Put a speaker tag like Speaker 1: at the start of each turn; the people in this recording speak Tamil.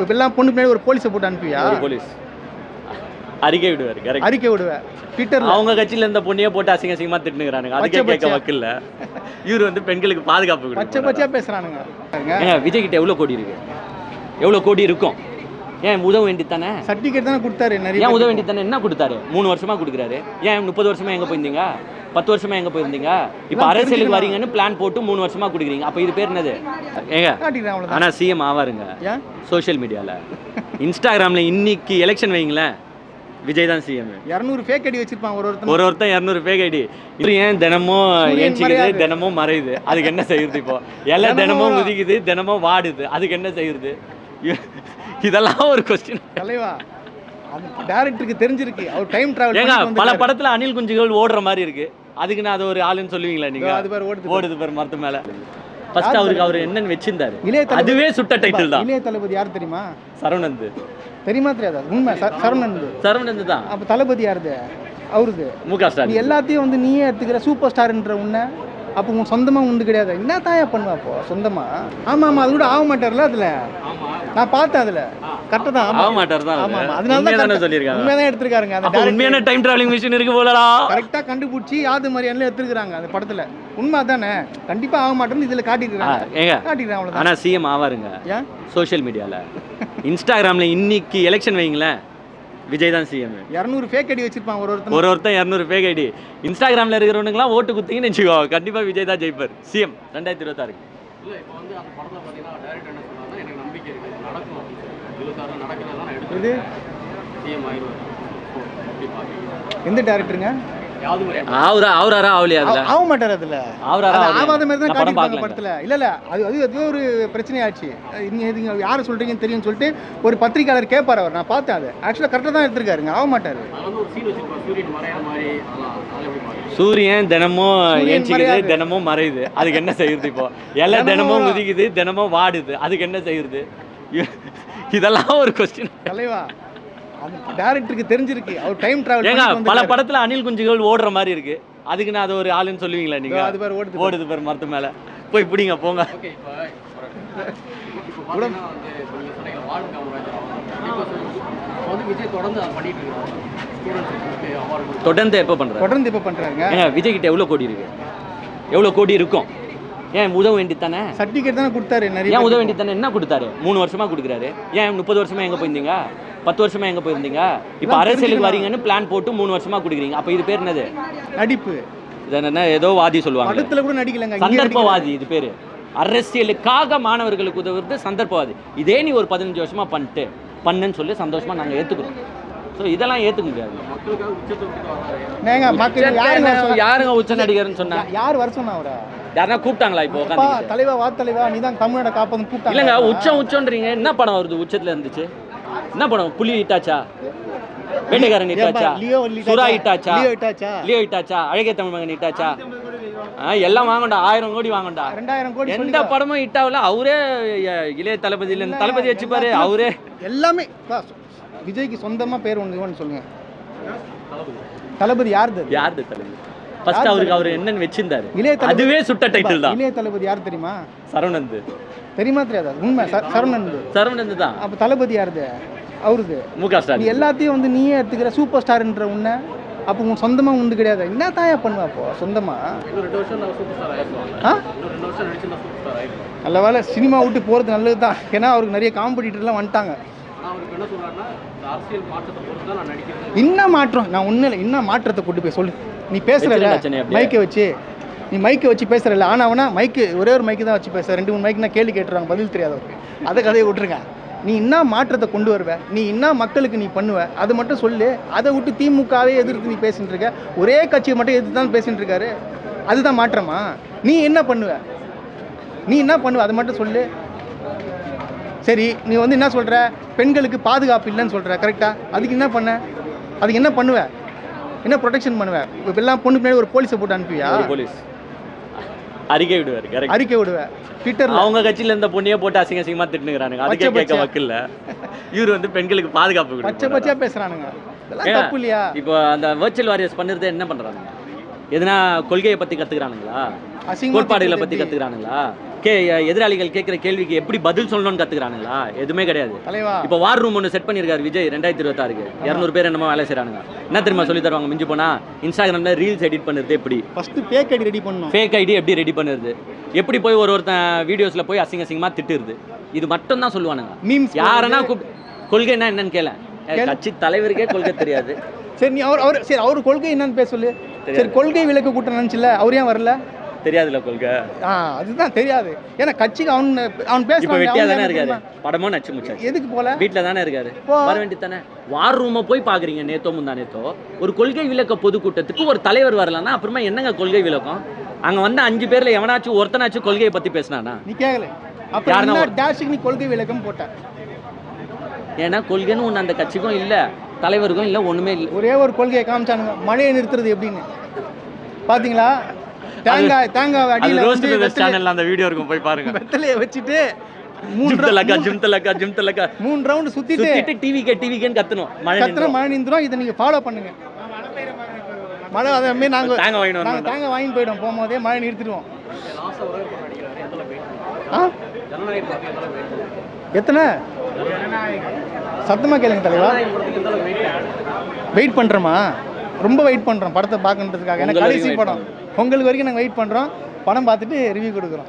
Speaker 1: இப்பெல்லாம் பொண்ணு பின்னாடி ஒரு போலீஸை போட்டு அனுப்பியா?
Speaker 2: ஒரு போலீஸ் அறிக்கை விடுவார். கரெக்ட்.
Speaker 1: அறிக்கை விடுவேன் ட்விட்டர்ல.
Speaker 2: அவங்க கட்சியில இருந்த பொண்ணையே போட்டு அசிங்க அசிங்கமா திட்டுனுறானுங்க. அதுக்கே கேட்க வக்கில்ல. இவர் வந்து பெண்களுக்கு பாதுகாப்பு கொடுக்கணும்.
Speaker 1: பச்சை பச்சையா பேசுறானுங்க.
Speaker 2: ஏங்க விஜய் கிட்ட எவ்வளவு கோடி இருக்கு? எவ்வளவு கோடி இருக்கும்? ஏன் உதவ வேண்டியதானே?
Speaker 1: சர்டிஃபிகேட் தானே கொடுத்தாரு. நிறைய
Speaker 2: ஏன் உதவ வேண்டியதானே? என்ன கொடுத்தாரு? 3 வருஷமா கொடுக்குறாரு. ஏன் 30 வருஷமா எங்க போயிருந்தீங்க? 10 வருஷமா எங்க போயிருந்தீங்க? இப்போ அரசியலுக்கு வரீங்கன்னு பிளான் போட்டு 3 வருஷமா கொடுக்குறீங்க. அப்போ இது பேர் என்னது? ஏங்க ஆனா சிஎம் ஆவாருங்க சோஷியல் மீடியால. இன்ஸ்டாகிராம்ல இன்னைக்கு எலெக்ஷன் வைங்களேன், விஜய் தான் சிஎம்.
Speaker 1: 200 ஃபேக் ஐடி வச்சிருப்பாங்க ஒருத்தன்
Speaker 2: 200 ஃபேக் ஐடி. இது ஏன் தினமும் ஏஞ்சிக்குது, தினமும் மறையுது? அதுக்கு என்ன செய்யுது? இப்போ எல்லாம் தினமும் உதிக்குது, தினமும் வாடுது. அதுக்கு என்ன செய்யுது? இதெல்லாம் ஒரு கொஸ்டின்.
Speaker 1: தலைவா, அது டைரக்டருக்கு தெரிஞ்சிருக்கு. அவர் டைம் டிராவல்
Speaker 2: ஏங்க பல படத்துல அணில் குஞ்சுகள் ஓடுற மாதிரி இருக்கு. அதுக்கு நான் அது ஒரு ஆளுன்னு சொல்லுவீங்களா நீங்க? ஓடுது பேர் மரத்து மேல. ஃபர்ஸ்ட் அவர் என்னன்னு வச்சிருந்தாரு, அதுவே சுட்ட டைட்டில் தான்.
Speaker 1: இளைய தளபதி யார் தெரியுமா?
Speaker 2: சரவணந்து.
Speaker 1: தெரியுமா தெரியாதா? உண்மை சரவணந்து தான். அப்ப தளபதி யாருது? அவருக்கு
Speaker 2: முக ஸ்டாலின்.
Speaker 1: எல்லாத்தையும் வந்து நீயே எடுத்துக்கிற சூப்பர் ஸ்டார்ன்ற உன்னை. அப்போ உன் சொந்தமா உண்டு கிடையாது. என்ன தாயா பண்ணுவா அப்போ சொந்தமா? ஆமா அது கூட ஆக மாட்டார்ல. அதுல நான் பார்த்தேன். அதுல கரெக்டா தான் ஆக மாட்டார் தான். ஆமா அதனால தான் சொல்லிருக்காங்க. உண்மையா எடுத்துருக்காருங்க. அந்த
Speaker 2: உண்மையான டைம் டிராவலிங் மிஷின் இருக்கு போலடா.
Speaker 1: கரெக்டா கண்டுபிடிச்சி யாது மாதிரியான எடுத்துருக்காங்க அந்த படத்துல. உண்மை தானே? கண்டிப்பா ஆக மாட்டேன்னு இதுல காட்டிருக்காங்க.
Speaker 2: ஆனா சிஎம் ஆவாருங்க சோஷியல் மீடியால. இன்ஸ்டாகிராம்ல இன்னைக்கு எலெக்ஷன் வைங்களேன், விஜய் தான் சிஎம்.
Speaker 1: 200 ஃபேக் ஐடி வச்சிருப்பாங்க ஒருத்தன்
Speaker 2: 200 ஃபேக் ஐடி. இன்ஸ்டாகிராம்ல இருக்கிறவனுக்குலாம் ஓட்டு குத்திங்கன்னு வச்சுக்கோ, கண்டிப்பா விஜய் தான் ஜெயிப்பார் சிஎம் 2026.
Speaker 3: இல்ல இப்போ வந்து அந்த படத்துல பாத்தீங்கன்னா டைரக்டர் என்ன சொன்னாங்கன்னா, எனக்கு நம்பிக்கை இருக்கு இது நடக்கும். 26 நடக்கிறதா நான் எடுத்து சிஎம் ஆயிடுவார். எப்படி பாக்குறீங்க?
Speaker 1: எந்த டைரக்டருங்க?
Speaker 2: அவராரா ஆவலியா? அதுல
Speaker 1: ஆக மாட்டார். அதுல ஆவாத மாதிரி தான் காட்டிருப்பாங்க படத்துல. இல்ல அது ஒரு பிரச்சனை ஆச்சு. நீங்க யாரை சொல்றீங்கன்னு தெரியும்னு சொல்லிட்டு ஒரு பத்திரிகையாளர் கேட்பார். அவர் நான் பார்த்தேன். அது ஆக்சுவலா கரெக்டா தான் எடுத்திருக்காருங்க. ஆக மாட்டாரு.
Speaker 2: சூரியன் தினமும் ஏஞ்சிக்குது, தினமும் மறையுது. அதுக்கு என்ன செய்யுது? இப்போ எல்லாம் தினமும் உதிக்குது, தினமும் வாடுது. அதுக்கு என்ன செய்யுது? இதெல்லாம் ஒரு கொஸ்டின்.
Speaker 1: தலைவா, டைரக்டருக்கு தெரிஞ்சிருக்கு. அவர் டைம் டிராவல்.
Speaker 2: ஏங்க பல படத்துல அணில் குஞ்சுகள் ஓடுற மாதிரி இருக்கு. அதுக்கு நான் அது ஒரு ஆளுன்னு சொல்லுவீங்களா நீங்க? ஓடுது பேர் மரத்து மேல. போய் பிடிங்க போங்க. தொடர்ந்து எப்போ பண்றாங்க? ஏங்க விஜய் கிட்ட எவ்வளவு கோடி இருக்கு? எவ்வளவு கோடி இருக்கும்? ஏன் உதவ வேண்டியதானே?
Speaker 1: சர்டிஃபிகேட் தானே கொடுத்தாரு.
Speaker 2: ஏன் உதவ வேண்டியதானே? என்ன கொடுத்தாரு? 3 வருஷமா கொடுக்குறாரு. ஏன் 30 வருஷமா எங்க போயிருந்தீங்க? 10 வருஷமா எங்க போயிருந்தீங்க? இப்போ அரசியலுக்கு வரீங்கன்னு பிளான் போட்டு 3 வருஷமா கொடுக்குறீங்க. அப்போ இது பேர் என்னது?
Speaker 1: நடிப்பு.
Speaker 2: என்ன ஏதோ வாதி சொல்லுவாங்க.
Speaker 1: படத்துல கூட நடிக்கலங்க.
Speaker 2: சந்தர்ப்பவாதி. இது பேரு அரசியலுக்காக மாணவர்களுக்கு உதவுறது சந்தர்ப்பவாதி. இதே நீ ஒரு 15 வருஷமா பண்ணுன்னு சொல்லி சந்தோஷமா நாங்க ஏத்துக்கிறோம். ஸோ இதெல்லாம் ஏத்துக்க முடியாது. யாருங்க உச்ச நடிகர்னு சொன்னா?
Speaker 1: யார் வர சொன்னா? அவரை
Speaker 2: யாரா கூப்பிட்டாங்களா? இப்போ
Speaker 1: தலைவா வா தலைவா, நீ தான் தமிழ்நாட காப்பதுன்னு கூப்பிட்டாங்க.
Speaker 2: இல்லைங்க உச்சம்ன்றீங்க. என்ன படம் வருது உச்சத்துல இருந்துச்சு? என்ன படம்? புலி ஹிட்டாச்சா? வேட்டைக்காரன் ஹிட்டாச்சா? சுறா ஹிட்டாச்சா? லியோ ஹிட்டாச்சா? அழகிய தமிழ் மகன் ஹிட்டாச்சா? எல்லாம் வாங்கண்டா. 1000 கோடி வாங்கண்டா.
Speaker 1: 2000 கோடி.
Speaker 2: எந்த படமும் ஹிட் ஆகல. அவரே இளைய தளபதி வச்சுப்பாரு. அவரே எல்லாமே.
Speaker 1: விஜய்க்கு சொந்தமா பேர் ஒன்று சொல்லுங்க. தளபதி யாருது தளபதி?
Speaker 2: ஃபர்ஸ்ட் அவர் என்னன்னு வச்சிருந்தாரு, அதுவே சுட்ட டைட்டில் தான்.
Speaker 1: இளைய தளபதி யார் தெரியுமா?
Speaker 2: சரவணந்து.
Speaker 1: தெரியுமா தெரியாதா? உண்மை சரவணந்து தான். அப்ப தளபதி யாருது? அவருக்கு
Speaker 2: முக ஸ்டாலின்.
Speaker 1: எல்லாத்தையும் வந்து நீயே எடுத்துக்கிற சூப்பர் ஸ்டார்ன்ற உன்னை. அப்போ உன் சொந்தமா உண்டு கிடையாது. என்ன தாயா பண்ணுவா அப்போ சொந்தமா? நல்ல வேலை சினிமா விட்டு போறது நல்லது தான். ஏன்னா அவருக்கு நிறைய காம்படிட்டர்லாம் வந்துட்டாங்க. என்ன மாற்றம்? நான் ஒன்றும் இல்லை. என்ன மாற்றத்தை கொண்டு போய் சொல்லு. நீ பேசுறல மைக்கை வச்சு பேசுறல. ஆனா மைக்கு ஒரே ஒரு மைக்கு தான் வச்சு பேசுற. 2-3 மைக்குனா கேள்வி கேட்டுருவாங்க, பதில் தெரியாதவருக்கு. அதை கதையை விட்டுருங்க. நீ என்ன மாற்றத்தை கொண்டு வருவ? நீ என்ன மக்களுக்கு நீ பண்ணுவ? அது மட்டும் சொல்லு. அதை விட்டு திமுகவே எதிர்த்து நீ பேசிட்டு இருக்க. ஒரே கட்சியை மட்டும் எதிர்த்து தான் பேசிட்டு இருக்காரு. அதுதான் மாற்றமா? நீ என்ன பண்ணுவ? அதை மட்டும் சொல்லு. சரி, நீ வந்து என்ன சொல்ற? பெண்களுக்கு பாதுகாப்பு இல்லைன்னு சொல்ற. கரெக்டா? அதுக்கு என்ன பண்ண? அதுக்கு என்ன பண்ணுவ? என்ன ப்ரொடெக்ஷன் பண்ணுவ? இப்பெல்லாம் பொண்ணு பின்னாடி ஒரு போலீஸை போட்டு அனுப்பியா?
Speaker 2: போலீஸ் அறிக்கை விடுவார்.
Speaker 1: அறிக்கை விடுவேன் ட்விட்டர்ல.
Speaker 2: அவங்க கட்சியில இருந்த பொண்ணையே போட்டு அசிங்க அசிங்கமா திட்டுனுறானுங்க. அதுக்கே கேட்க வக்கில்ல. இவர் வந்து பெண்களுக்கு பாதுகாப்பு கொடுக்கணும்.
Speaker 1: பச்சையா பேசுறானுங்க. இதெல்லாம் தப்பு இல்லையா?
Speaker 2: இப்போ அந்த வர்ச்சுவல் வாரியர்ஸ் பண்ணுறது என்ன பண்றாங்க? எதுனா கொள்கையை பத்தி கத்துக்கிறானுங்களா? கோட்பாடுகளை பத்தி கத்துக்கிறானுங்களா? எதிராளிகள் கேட்குற கேள்விக்கு எப்படி பதில் சொல்லணும்னு கற்றுக்கிறானுங்களா? எதுவுமே கிடையாது.
Speaker 1: தலைவா
Speaker 2: இப்போ வார் ரூம் ஒன்று செட் பண்ணியிருக்காரு விஜய் 2026க்கு. 200 பேர் என்னமோ வேலை செய்கிறானுங்க. என்ன தெரியுமா சொல்லி தருவாங்க? மிஞ்சி போனா இன்ஸ்டாகிராமில் ரீல்ஸ் எடிட் பண்ணுறது எப்படி,
Speaker 1: ஃபஸ்ட்டு ஃபேக் ஐடி ரெடி பண்ணணும்,
Speaker 2: ஃபேக் ஐடி எப்படி ரெடி பண்ணுறது, எப்படி போய் ஒருத்தன் வீடியோஸில் போய் அசிங்கமாக திட்டுறது, இது மட்டும் தான் சொல்லுவானுங்க.
Speaker 1: மீம்ஸ்
Speaker 2: யாரனா கொள்கைன்னா என்னன்னு கேள, கட்சி தலைவருக்கே கொள்கை தெரியாது.
Speaker 1: சரி நீ அவர் கொள்கை என்னன்னு பேச சொல்லு. சரி கொள்கை விளக்க கூட்டம் நினச்சில அவர் ஏன் வரல?
Speaker 2: தெரியாதுல்ல கொள்கை.
Speaker 1: அதுதான் தெரியாது. ஏன்னா கட்சிக்கு அவன்
Speaker 2: இப்போ வெட்டியா தானே இருக்காரு. படமும் நச்சு முச்சாச்சு.
Speaker 1: எதுக்கு போல?
Speaker 2: வீட்டில் தானே இருக்காரு. வர வேண்டியது தானே. வார் ரூமை போய் பார்க்குறீங்க. நேத்தோ முந்தா நேத்தோ ஒரு கொள்கை விளக்க பொதுக்கூட்டத்துக்கு ஒரு தலைவர் வரலன்னா அப்புறமா என்னங்க கொள்கை விளக்கம்? அங்கே வந்து 5 பேர்ல எவனாச்சும் ஒருத்தனாச்சும் கொள்கையை பற்றி பேசினானா?
Speaker 1: நீ கேட்கல. அப்போ டேஷுக்கு நீ கொள்கை விளக்கம் போட்ட.
Speaker 2: ஏன்னா கொள்கைன்னு ஒன்று அந்த கட்சிக்கும் இல்லை, தலைவருக்கும் இல்லை, ஒன்றுமே இல்லை.
Speaker 1: ஒரே ஒரு கொள்கையை காமிச்சானுங்க, மழையை நிறுத்துறது எப்படின்னு. பார்த்தீங்களா? தேங்காய் அடியில்
Speaker 2: ரோஸ்ட் சேனல்ல அந்த வீடியோ இருக்கும், போய் பாருங்க.
Speaker 1: வெத்தலையை வச்சுட்டு 3 ரவுண்ட் சுத்திட்டு
Speaker 2: டிவிக்கேன்னு கத்தணும்.
Speaker 1: மழை நின்றுடும். இதை நீங்க ஃபாலோ பண்ணுங்க. மழை அதே மாதிரி நாங்கள் தேங்காய் வாங்கி போயிடும். போகும்போதே மழை நிறுத்திடுவோம். எத்தனை சத்தமாக கேளுங்க தலைவா. வெயிட் பண்ணுறோமா? ரொம்ப வெயிட் பண்ணுறோம் படத்தை பார்க்கன்றதுக்காக. ஏன்னா கடைசி படம் பொங்கலுக்கு வரைக்கும் நாங்கள் வெயிட் பண்ணுறோம். படம் பார்த்துட்டு ரிவ்யூ கொடுக்குறோம்.